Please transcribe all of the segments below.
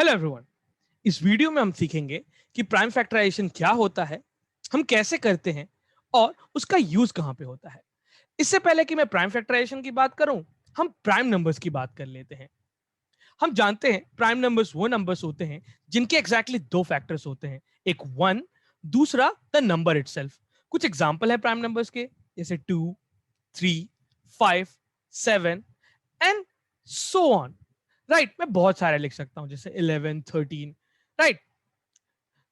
Hello everyone. इस video में हम सीखेंगे कि प्राइम फैक्टराइजेशन क्या होता है, हम कैसे करते हैं और उसका यूज कहां पे होता है। इससे पहले कि मैं प्राइम फैक्टराइजेशन की बात करूं, हम प्राइम नंबर्स की बात कर लेते हैं। हम जानते हैं प्राइम नंबर्स वो नंबर्स होते हैं जिनके एग्जैक्टली दो फैक्टर्स होते हैं, एक वन, दूसरा द नंबर इटसेल्फ। कुछ एग्जांपल है प्राइम नंबर्स के, जैसे 2, 3, 5, 7 एंड सो ऑन। राइट, मैं बहुत सारे लिख सकता हूं, जैसे 11, 13। राइट,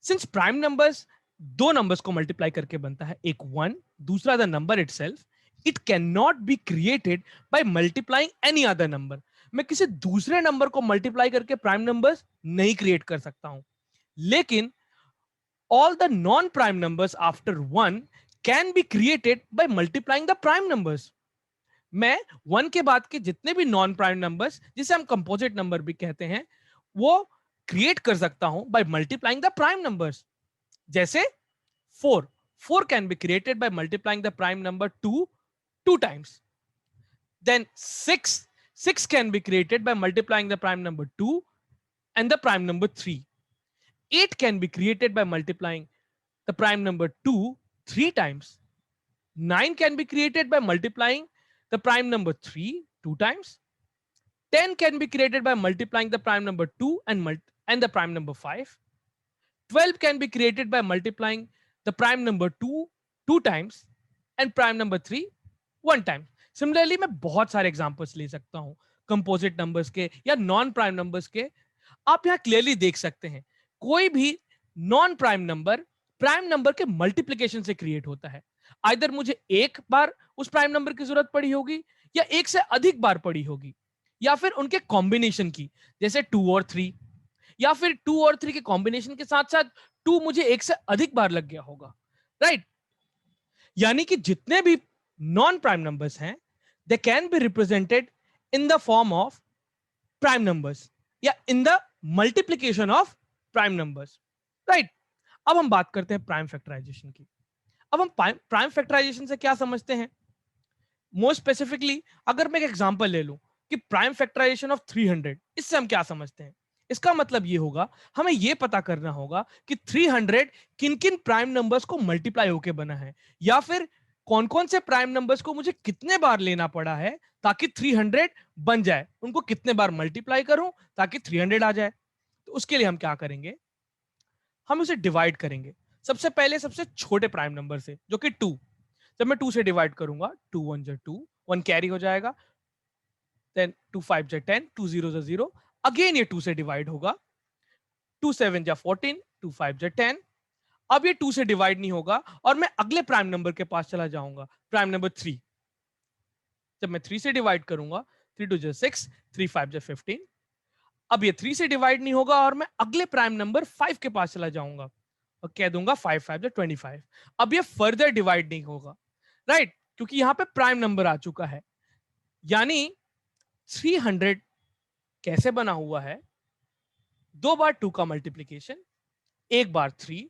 सिंस प्राइम नंबर्स दो नंबर्स को मल्टीप्लाई करके बनता है, एक वन, दूसरा the number itself, it can not be created by multiplying any other number. मैं किसी दूसरे नंबर को मल्टीप्लाई करके प्राइम नंबर्स नहीं क्रिएट कर सकता हूं, लेकिन all the non-prime numbers after 1 can be created by multiplying the prime numbers. मैं 1 के बाद के जितने भी नॉन प्राइम नंबर्स, जिसे हम कंपोजिट नंबर भी कहते हैं, वो क्रिएट कर सकता हूं by multiplying the prime numbers. जैसे 4 4 can be created by multiplying the prime number 2 two times. Then 6 can be created by multiplying the prime number 2 and the prime number 3। 8 can be created by multiplying the prime number 2 3 times. 9 can be created by multiplying the prime number 3 2 times. 10 can be created by multiplying the prime number 2 and the prime number 5. 12 can be created by multiplying the prime number 2 2 times and prime number 3 1 time. Similarly, मैं बहुत सारे examples ले सकता हूं composite numbers के या non prime numbers के। आप यहां क्लियरली देख सकते हैं, कोई भी नॉन प्राइम नंबर के मल्टीप्लीकेशन से क्रिएट होता है। आइदर मुझे एक बार उस प्राइम नंबर की जरूरत पड़ी होगी, या एक से अधिक बार पड़ी होगी, या फिर उनके कॉम्बिनेशन की, जैसे 2 और 3, या फिर 2 और 3 के कॉम्बिनेशन के साथ साथ 2 मुझे एक से अधिक बार लग गया होगा। राइट, यानी कि जितने भी नॉन प्राइम नंबर्स हैं, they can be represented in the form of prime numbers या in the multiplication of prime numbers. Right, अब हम बात करते हैं प्राइम फैक्टराइजेशन की। अब हम प्राइम फैक्टराइजेशन से क्या समझते हैं, मोस्ट स्पेसिफिकली अगर मैं एक एग्जांपल ले लूं कि प्राइम फैक्टराइजेशन ऑफ 300, इससे हम क्या समझते हैं। इसका मतलब ये होगा, हमें ये पता करना होगा कि 300 किन किन प्राइम नंबर्स को मल्टीप्लाई होके बना है, या फिर कौन कौन से प्राइम नंबर्स को मुझे कितने बार लेना पड़ा है ताकि 300 बन जाए, उनको कितने बार मल्टीप्लाई करूं ताकि 300 आ जाए। तो उसके लिए हम क्या करेंगे, हम उसे डिवाइड करेंगे। सबसे पहले सबसे छोटे प्राइम नंबर से, जो कि 2। जब मैं 2 से डिवाइड करूंगा, 2 1 जा 2, 1 कैरी हो जाएगा। देन 2 5 जा 10, 2 0 जा 0, अगेन ये 2 से डिवाइड होगा। 2 7 जा 14, 2 5 जा 10। अब ये 2 से डिवाइड नहीं होगा और मैं अगले प्राइम नंबर के पास चला जाऊंगा, प्राइम नंबर 3। जब मैं 3 से डिवाइड करूंगा, 3 2 जा 6, 3 5 जा 15। अब ये 3 से डिवाइड नहीं होगा और मैं अगले प्राइम नंबर 5 के पास चला जाऊंगा और कह दूंगा 5 5 जा 25। अब ये फर्दर डिवाइड नहीं होगा, राइट, क्योंकि यहां पे प्राइम नंबर आ चुका है। यानी 300 कैसे बना हुआ है, 2 बार 2 का मल्टीप्लीकेशन, एक बार 3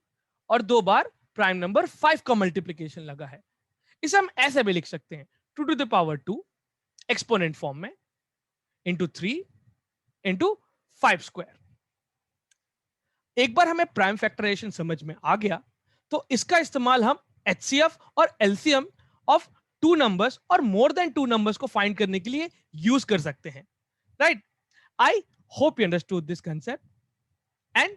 और 2 बार प्राइम नंबर 5 का मल्टीप्लीकेशन लगा है। इसे हम ऐसे भी लिख सकते हैं, 2 to the power 2 exponent form में इंटू 3 इंटू 5 स्क्वायर। एक बार हमें प्राइम फैक्टराइजेशन समझ में आ गया, तो इसका इस्तेमाल हम एचसीएफ और एलसीएम ऑफ टू नंबर्स और मोर देन टू नंबर्स को फाइंड करने के लिए यूज कर सकते हैं। Right, I hope you understood this concept and